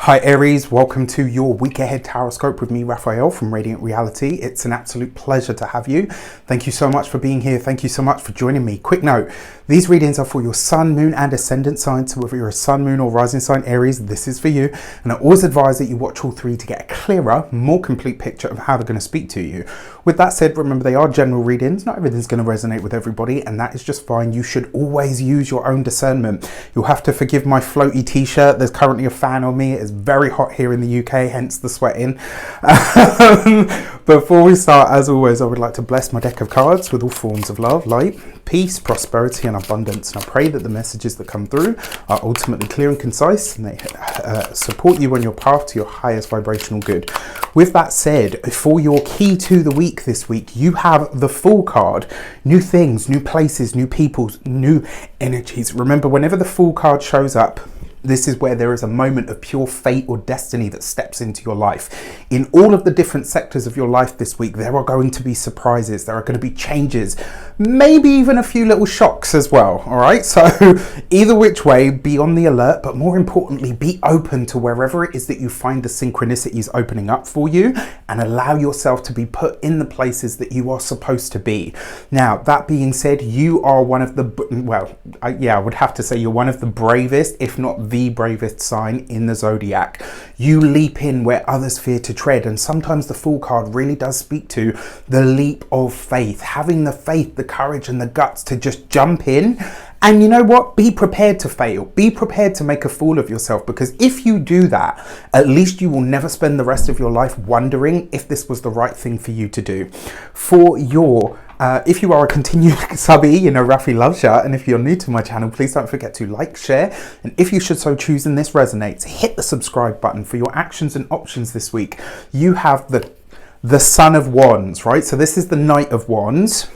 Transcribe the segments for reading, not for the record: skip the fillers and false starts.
Hi Aries, welcome to your week ahead tarot scope with me, Raphael from Reydiant Reality. It's an absolute pleasure to have you. Thank you so much for being here. Thank you so much for joining me. Quick note, these readings are for your sun, moon and ascendant signs. So whether you're a sun, moon or rising sign Aries, this is for you. And I always advise that you watch all three to get a clearer, more complete picture of how they're going to speak to you. With that said, remember they are general readings. Not everything's going to resonate with everybody, and that is just fine. You should always use your own discernment. You'll have to forgive my floaty t-shirt. There's currently a fan on me. It's very hot here in the UK, hence the sweating. Before we start, as always, I would like to bless my deck of cards with all forms of love, light, peace, prosperity and abundance. And I pray that the messages that come through are ultimately clear and concise, and they support you on your path to your highest vibrational good. With that said, for your key to the week this week, you have the Fool card. New things, new places, new people, new energies. Remember, whenever the Fool card shows up, this is where there is a moment of pure fate or destiny that steps into your life. In all of the different sectors of your life this week, there are going to be surprises. There are going to be changes, maybe even a few little shocks as well. All right. So either which way, be on the alert, but more importantly, be open to wherever it is that you find the synchronicities opening up for you, and allow yourself to be put in the places that you are supposed to be. Now, that being said, you are one of the, I would have to say you're one of the bravest, if not the bravest sign in the zodiac. You leap in where others fear to tread, and sometimes the Fool card really does speak to the leap of faith, having the faith, the courage and the guts to just jump in. And you know what? Be prepared to fail. Be prepared to make a fool of yourself, because if you do that, at least you will never spend the rest of your life wondering if this was the right thing for you to do. For your if you are a continued subby, you know Rafi loves you, and if you're new to my channel, please don't forget to like, share, and if you should so choose and this resonates, hit the subscribe button. For your actions and options this week, you have the Son of Wands, right? So this is the Knight of Wands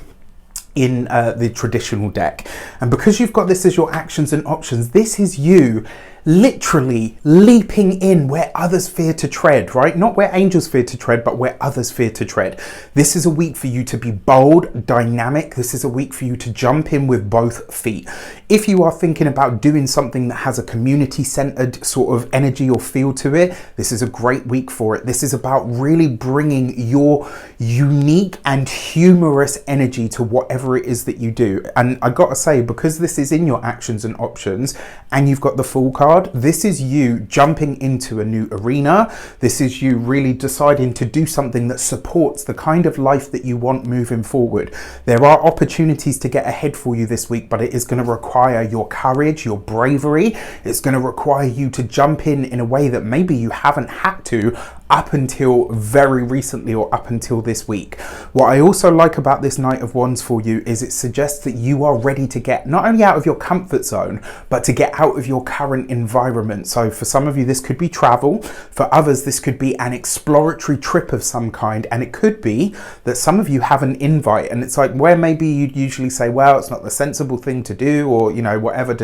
in the traditional deck, and because you've got this as your actions and options, this is you literally leaping in where others fear to tread, right? Not where angels fear to tread, but where others fear to tread. This is a week for you to be bold, dynamic. This is a week for you to jump in with both feet. If you are thinking about doing something that has a community-centered sort of energy or feel to it, this is a great week for it. This is about really bringing your unique and humorous energy to whatever it is that you do. And I gotta say, because this is in your actions and options, and you've got the Fool card, this is you jumping into a new arena. This is you really deciding to do something that supports the kind of life that you want moving forward. There are opportunities to get ahead for you this week, but it is going to require your courage, your bravery. It's going to require you to jump in a way that maybe you haven't had to up until very recently, or up until this week. What I also like about this Knight of Wands for you is it suggests that you are ready to get not only out of your comfort zone, but to get out of your current environment. So for some of you, this could be travel. For others, this could be an exploratory trip of some kind. And it could be that some of you have an invite, and it's like where maybe you'd usually say, well, it's not the sensible thing to do, or, you know, whatever,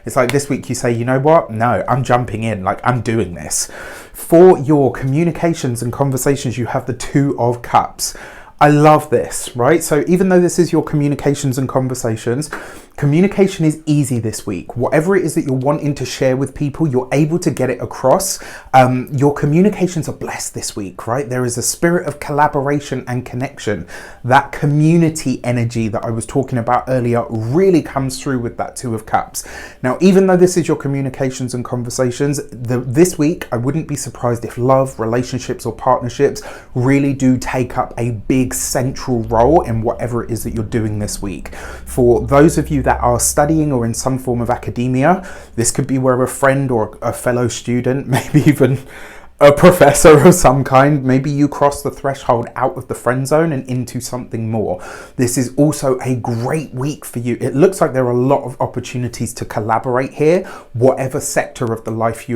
It's like this week you say, you know what? No, I'm jumping in, like I'm doing this. For your communications and conversations, you have the Two of Cups. I love this, right? So even though this is your communications and conversations, communication is easy this week. Whatever it is that you're wanting to share with people, you're able to get it across. Your communications are blessed this week, right? There is a spirit of collaboration and connection. That community energy that I was talking about earlier really comes through with that Two of Cups. Now, even though this is your communications and conversations, this week, I wouldn't be surprised if love, relationships or partnerships really do take up a big central role in whatever it is that you're doing this week. For those of you that are studying or in some form of academia, this could be where a friend or a fellow student, maybe even a professor of some kind, maybe you cross the threshold out of the friend zone and into something more. This is also a great week for you. It looks like there are a lot of opportunities to collaborate here, whatever sector of the life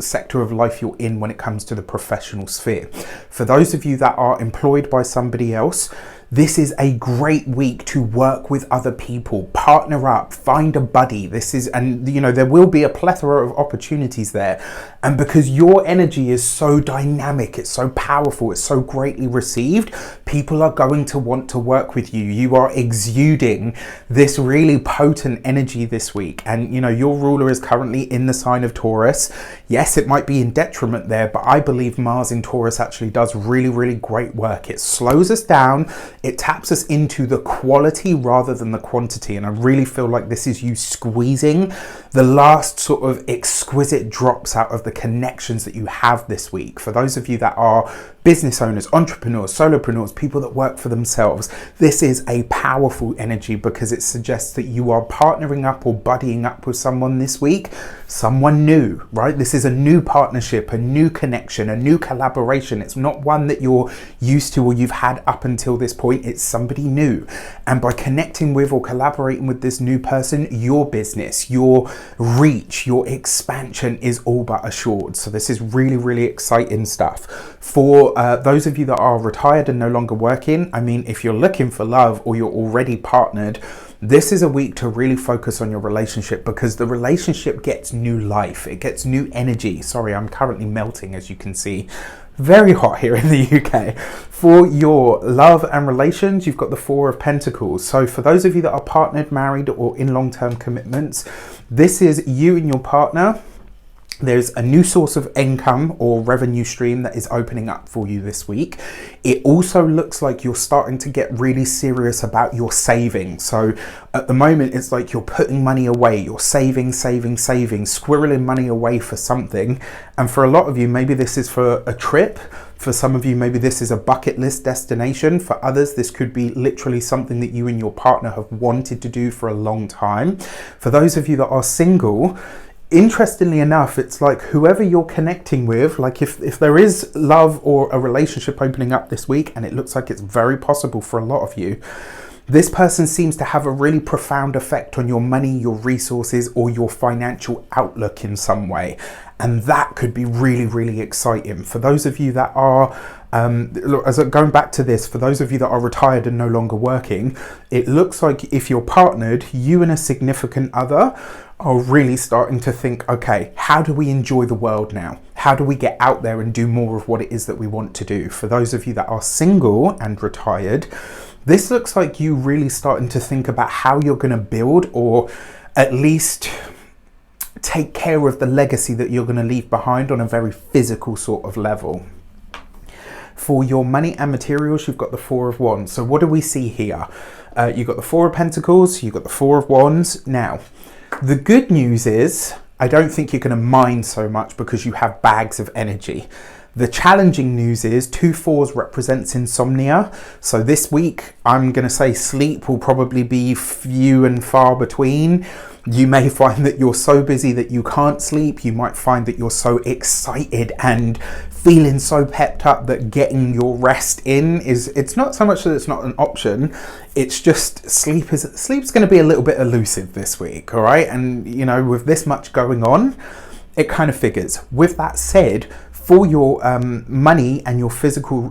sector of life you're in when it comes to the professional sphere. For those of you that are employed by somebody else, This is a great week to work with other people, partner up, find a buddy. And you know, there will be a plethora of opportunities there. And because your energy is so dynamic, it's so powerful, it's so greatly received, people are going to want to work with you. You are exuding this really potent energy this week. And you know, your ruler is currently in the sign of Taurus. Yes, it might be in detriment there, but I believe Mars in Taurus actually does really, really great work. It slows us down. It taps us into the quality rather than the quantity. And I really feel like this is you squeezing the last sort of exquisite drops out of the connections that you have this week. For those of you that are business owners, entrepreneurs, solopreneurs, people that work for themselves, this is a powerful energy because it suggests that you are partnering up or buddying up with someone this week, someone new, right? This is a new partnership, a new connection, a new collaboration. It's not one that you're used to or you've had up until this point. It's somebody new. And by connecting with or collaborating with this new person, your business, your reach, your expansion is all but assured. So this is really, really exciting stuff. For those of you that are retired and no longer working, I mean, if you're looking for love or you're already partnered, this is a week to really focus on your relationship because the relationship gets new life. It gets new energy. Sorry, I'm currently melting, as you can see. Very hot here in the UK. For your love and relations, you've got the Four of Pentacles. So for those of you that are partnered, married, or in long-term commitments, this is you and your partner. There's a new source of income or revenue stream that is opening up for you this week. It also looks like you're starting to get really serious about your saving. So at the moment, it's like you're putting money away, you're saving, squirreling money away for something. And for a lot of you, maybe this is for a trip. For some of you, maybe this is a bucket list destination. For others, this could be literally something that you and your partner have wanted to do for a long time. For those of you that are single, interestingly enough, it's like whoever you're connecting with, like if there is love or a relationship opening up this week, and it looks like it's very possible for a lot of you, this person seems to have a really profound effect on your money, your resources, or your financial outlook in some way. And that could be really, really exciting. For those of you that are, going back to this, for those of you that are retired and no longer working, it looks like if you're partnered, you and a significant other are really starting to think, okay, how do we enjoy the world now? How do we get out there and do more of what it is that we want to do? For those of you that are single and retired, this looks like you really starting to think about how you're going to build or at least take care of the legacy that you're going to leave behind on a very physical sort of level. For your money and materials, you've got the Four of Wands. So what do we see here? You've got the Four of Pentacles, you've got the Four of Wands. Now, the good news is, I don't think you're going to mind so much because you have bags of energy. The challenging news is 2 fours represents insomnia. So this week, I'm going to say sleep will probably be few and far between. You may find that you're so busy that you can't sleep. You might find that you're so excited and feeling so pepped up that getting your rest in it's not so much that it's not an option. It's just sleep's going to be a little bit elusive this week. All right. And you know, with this much going on, it kind of figures. With that said, for your money and your physical,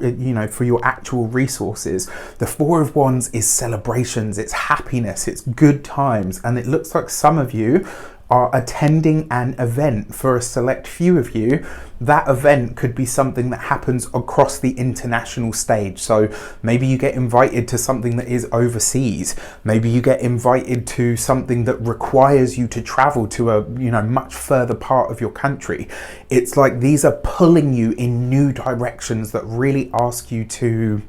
for your actual resources, the Four of Wands is celebrations, it's happiness, it's good times. And it looks like some of you are attending an event. For a select few of you, that event could be something that happens across the international stage. So maybe you get invited to something that is overseas. Maybe you get invited to something that requires you to travel to a much further part of your country. It's like these are pulling you in new directions that really ask you to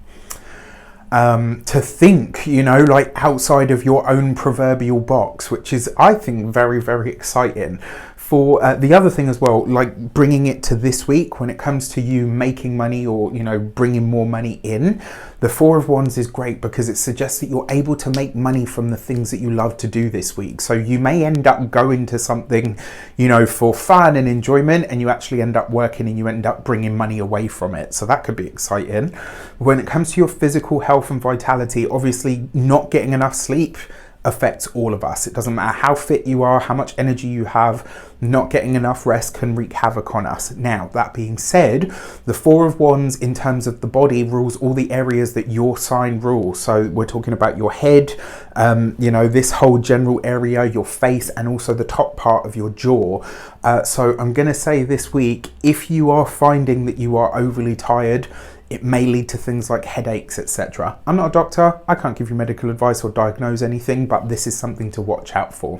think, like outside of your own proverbial box, which is, I think, very, very exciting. For the other thing as well, like bringing it to this week, when it comes to you making money or, bringing more money in, the Four of Wands is great because it suggests that you're able to make money from the things that you love to do this week. So you may end up going to something, for fun and enjoyment, and you actually end up working and you end up bringing money away from it. So that could be exciting. When it comes to your physical health and vitality, obviously not getting enough sleep affects all of us. It doesn't matter how fit you are, how much energy you have. not getting enough rest can wreak havoc on us. Now, that being said, the Four of Wands in terms of the body rules all the areas that your sign rules. So we're talking about your head, you know, this whole general area, your face, and also the top part of your jaw. So I'm going to say this week, if you are finding that you are overly tired, it may lead to things like headaches, etc. I'm not a doctor, I can't give you medical advice or diagnose anything, but this is something to watch out for.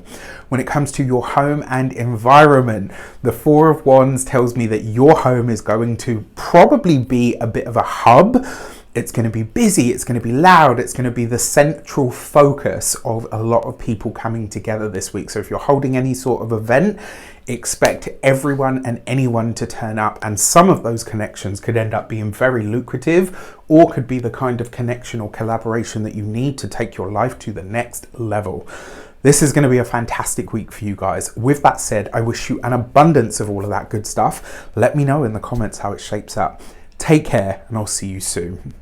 When it comes to your home and environment, the Four of Wands tells me that your home is going to probably be a bit of a hub. It's going to be busy, it's going to be loud, it's going to be the central focus of a lot of people coming together this week. So if you're holding any sort of event, expect everyone and anyone to turn up, and some of those connections could end up being very lucrative, or could be the kind of connection or collaboration that you need to take your life to the next level. This is going to be a fantastic week for you guys. With that said, I wish you an abundance of all of that good stuff. Let me know in the comments how it shapes up. Take care, and I'll see you soon.